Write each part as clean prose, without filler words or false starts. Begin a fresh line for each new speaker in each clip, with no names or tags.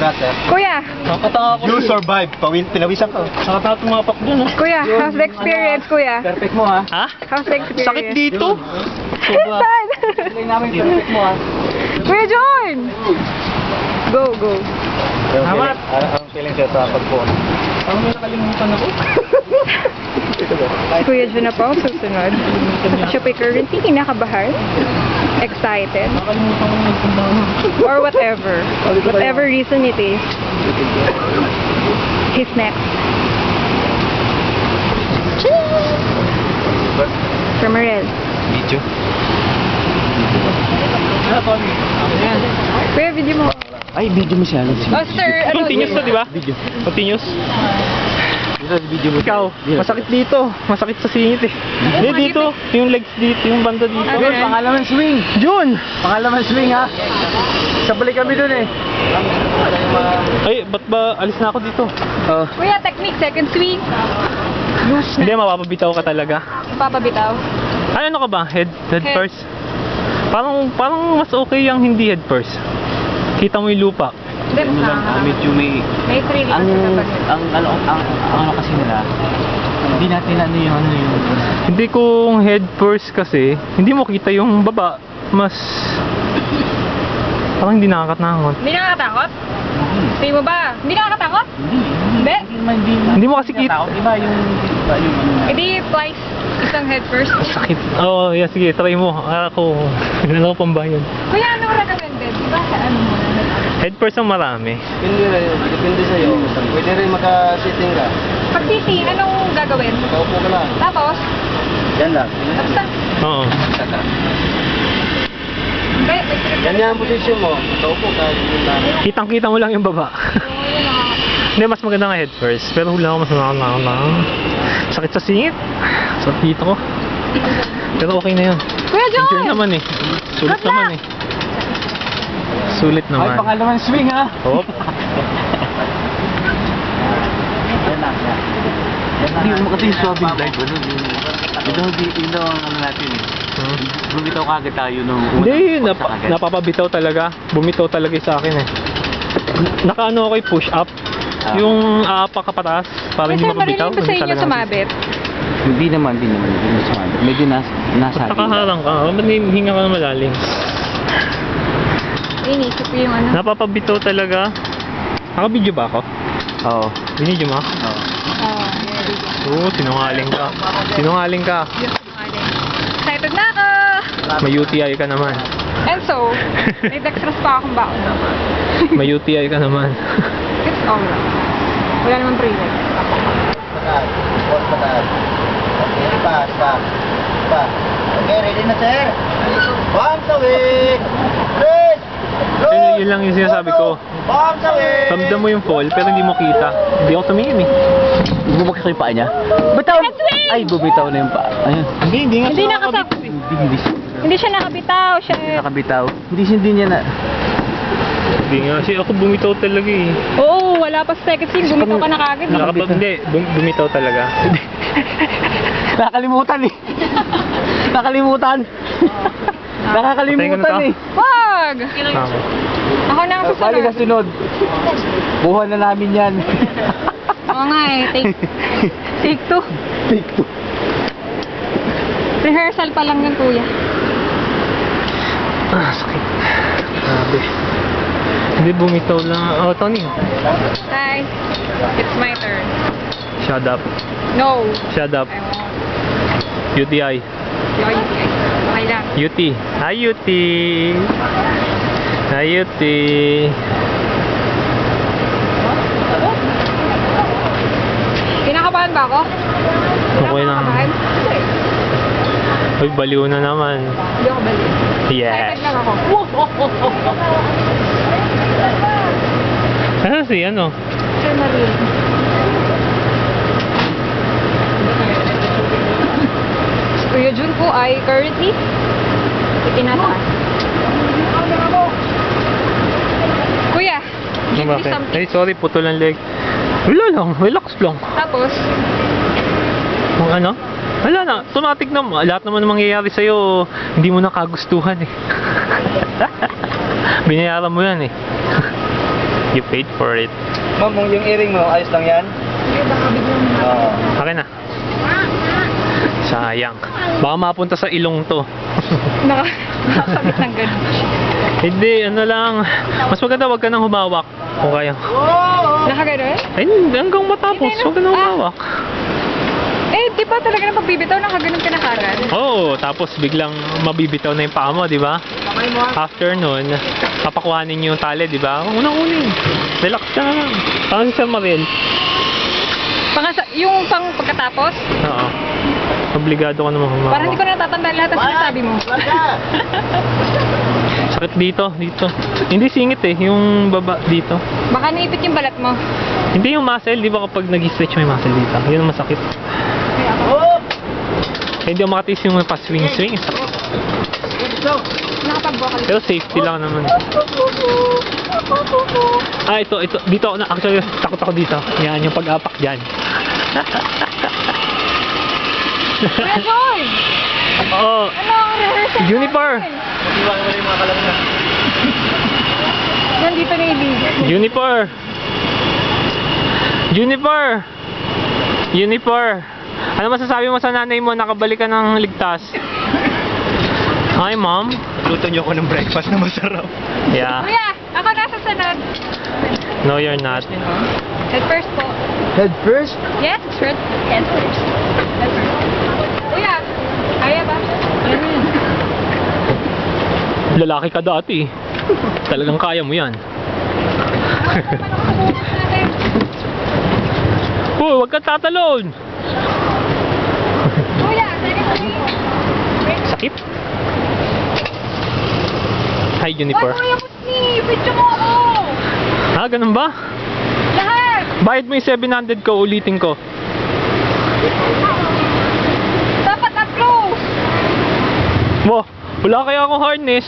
brother.
Kuya,
Nakakatanga ako.
You survive. Pinawisan ka.
Nakakatanga tumapak dun.
kuya, how's the experience, kuya?
Perfect mo ha.
Ha?
How's the experience?
Sakit dito. Sobra.
Saan?
Play namin perfect mo ha.
Kuya John! Go, go.
Ang feeling sa'yo sa pagpuan.
Parang may nakalimutan ako.
Si Kuya John na po ang susunod. Siya po'y currently kinakabahan, excited,
Nakalimutan ko na nagpuntahan.
or whatever. Whatever reason it is. He's next. From Marel.
Video.
Ano, Tony? Ayan.
Kuya, video mo.
Ay, video mo siya.
Oh, sir, ano?
Continuous na, di ba? Video. Continuous.
Video mo.
Ikaw, masakit dito. Masakit sa singit eh. Hindi, dito. Yung legs dito, yung banda dito.
Ano?
Pangalaman swing.
Jun!
Pangalaman swing ha. Sabalik kami dun eh.
Ay, ba't ba alis na ako dito?
Kuya, technique, second swing.
Hindi, mapapabitaw ka talaga.
Papabitaw.
Ano ka ba? Head
Head.
first? Parang mas okay yung hindi head first. Kita mo yung lupa.
Hindi,
Medyo
may 3
ang
liters sa
ano kasi nila. Hindi natin ano yung
Hindi kung head first kasi, hindi mo kita yung baba. Mas parang hindi nakakatakot.
Hindi nakakatakot? Tingin mo ba? Hindi nakakatakot? Hindi?
Hindi mo kasi kita.
Iba yung
Hindi, twice. Isang head first.
Sakit. Oo, yeah, sige, try mo. Ako, ano ko pambayan.
Kuya, ano recommended? Diba sa ano mo?
Head first ang marami.
Depende sa'yo. Pwede rin maka-sitting ka.
Pag sitting, anong gagawin?
Kaupo ka lang.
Tapos?
Yan lang.
Tapos na?
Oo.
Hindi,
Yan yung posisyon mo. Kaupo ka. Yun lang.
Kitang-kita mo lang yung baba. Hindi, mas maganda nga head first. Pero hula ko mas nakakakang. Sakit sa singit. Sakit dito ko. Pero okay na yun.
Kuya John!
Enjoy naman eh. Sulit
Good luck!
naman eh. Sulit
Ay,
naman.
pangalaman swing ha.
Hop.
Yan lang. Hindi mo kasi yung swabbing dive. Yun daw ang ano natin eh. Bumitaw kagad tayo nung
Hindi, napapabitaw talaga. Bumitaw talaga sa akin eh. Nakaano ako push up. Yung aapak ka pataas para hindi
Kasi
mapabitaw.
marinig ba sa inyo sumabit?
Hindi naman. Hindi naman. Medyo nasa
Nakaharang ka. Ba't hinga ka na malalim?
Inisip ko yung ano.
Napapabitaw talaga. Naka-video ba ako?
Oo.
Binidyo mo?
Oo.
Oo, sinungaling ka. Sinungaling ka.
Excited na ako!
May UTI ka naman.
And so, may dextrose pa akong baon.
May UTI ka naman.
It's alright. Wala naman pre-leg.
Pataas. Pataas. Okay, pa. Okay, ready na sir? Bombs away! Please!
Yun lang yung sinasabi ko.
Bombs away!
Ramdam mo yung fall pero hindi mo kita. Hindi ako tumingin eh.
Bumagsak yung paa niya? Bitaw! Ay, bumitaw na yung paa. Ayun.
Hindi nga.
Hindi nakasak. Hindi siya nakabitaw. Siya
Nakabitaw. Hindi niya na.
Hindi nga. Kasi ako bumitaw talaga eh.
Oo, wala pa sa second scene. Bumitaw ka na kagad.
Hindi, bumitaw talaga.
Nakakalimutan eh. Nakakalimutan. Nakakalimutan eh.
Wag!
Tama.
Ako na ang
Bali
susunod.
ka sunod. Buhan na namin yan.
Oo nga eh. Take 2.
Take 2.
Rehearsal pa lang yun, kuya.
Sakit. Grabe. Hindi bumitaw lang. Oh, Tony.
Hi. It's my turn.
Shut up.
No.
Shut up.
I won't.
UTI.
Okay lang.
UT. Hi, UT. Hi, UT.
Kinakabahan ba ako?
Okay lang.
Kinakabahan?
Uy, baliw na naman.
Hindi ako balik.
Yes.
Excited lang ako.
Ano si ano?
Sir Marie. Kuya Jun po ay currently itinataas. Kuya, give me
Bakit?
something.
Ay, sorry, putol ang leg. Wala lang, relax lang.
Tapos,
Kung ano? Wala na, automatic na. Lahat naman mangyayari sa'yo, hindi mo na kagustuhan eh. Binayaran mo yan eh. You paid for it.
Ma'am, yung earring mo, ayos lang yan? Oo.
Akin na. Sayang. Baka mapunta sa ilong to.
Nakakabit ng ganun.
Hindi, ano lang. Mas maganda wag ka nang humawak. Kung kaya.
Nakagano'n?
Ay, hanggang matapos. Wag ka nang humawak.
Eh, di ba talaga na pagbibitaw, nakagano'n ka na kagad?
Oo, tapos biglang mabibitaw na yung paa mo, di ba? After nun, papakuhanin yung tali, di ba? Unang-unin. Relax ka na lang. Parang si San Mariel.
Yung pang pagkatapos,
Oo. Obligado ka naman humawak.
parang hindi ko na natatandaan lahat ng sinasabi mo.
Sakit dito. Hindi singit eh, yung baba dito.
Baka naipit yung balat mo.
Hindi yung muscle, di ba kapag nag-stretch mo yung muscle dito? Yun ang masakit. Hindi ako makatiis yung pa-swing-swing. Sakit.
Nakapagbuha ka.
Pero safety lang naman. Ah, ito. Dito ako na. Actually, takot ako dito. Yan, yung pag-apak dyan.
Kuya Joy!
Oo.
Ano ang rehearsal?
Juniper!
Iwan mo na yung mga kalamnan.
Nandito na yung
Juniper! Ano masasabi mo sa nanay mo? Nakabalik ka ng ligtas. Hi, mom.
Luto niyo ako ng breakfast na masarap.
Yeah.
Kuya, ako nasa sunod.
No, you're not.
Head first po.
Head first?
Yes, head first. Head first. Kuya, kaya ba?
Lalaki ka dati. Talagang kaya mo yan. Uy, wag kang tatalon.
Kuya, second.
Sakit? Hi, Juniper.
Kuya, Musni, video mo ako.
Ha, ganun ba?
Lahat.
Bayad mo yung 700 ko, ulitin ko.
Dapat up-close.
Mo, wala kaya akong harness.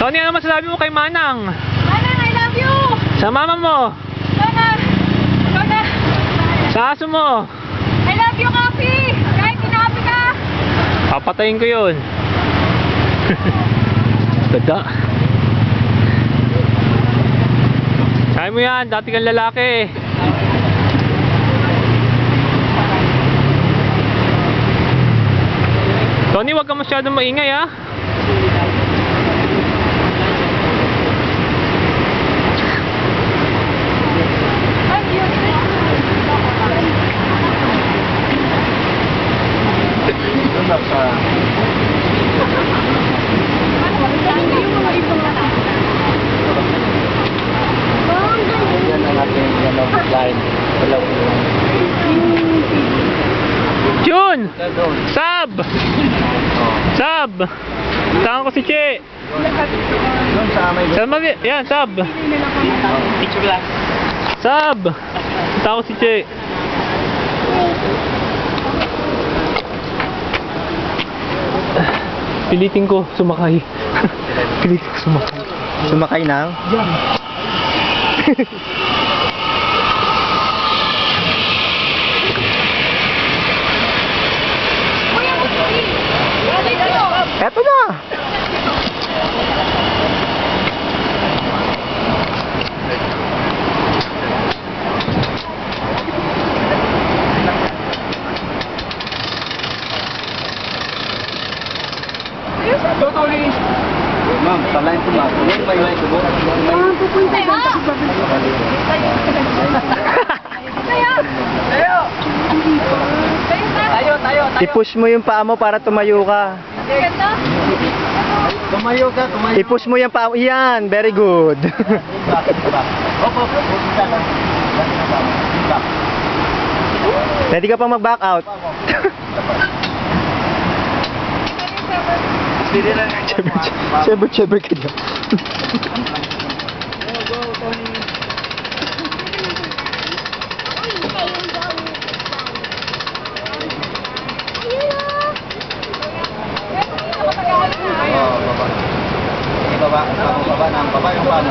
Tony, ano masasabi mo kay Manang?
Manang, I love you.
Sa mama mo?
Lona.
Sa aso mo?
I love you, Kapi. Kahit tinabi ka.
Papatayin ko yun. Ganda. Kaya mo yan, dati kang lalaki. Tony, wag ka masyadong maingay ha.
Yan ang ating line.
Jun!
Doon.
Sab! Sab! Tangan ko si Che.
Doon sa amay.
Sab, yan, Sab.
Picture lang.
Sab! Tangan ko si Che. Pilitin ko sumakay. Pilitin ko sumakay.
Sumakay na?
Kuya, Musni.
Eto na! Ma'am, palain ko ma'am. May ko ba?
Pupunta ha. Tayo.
I-push mo yung paa mo para tumayo ka.
Ganda.
Tumayo ka, tumayo.
I-push mo yung paa. Yan, very good.
Ready ka pa mag-back out? Cheber ka dyan. baba ng baba yung paano.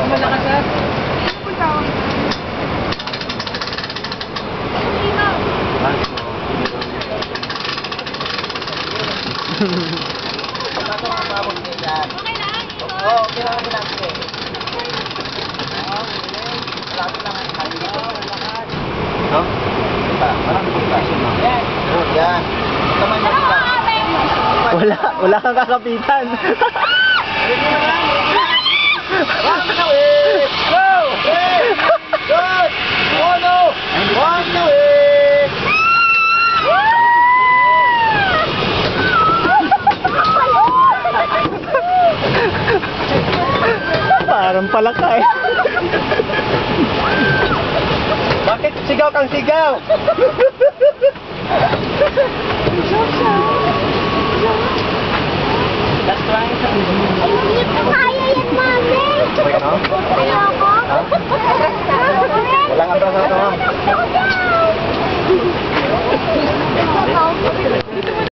Wala kang kakapitan. Parang palakay.
Bakit sigaw kang sigaw? Last try.
Hindi ko kaya yan, mami.
Okay ka na?
Ayoko.
Walang atraso, ma'am.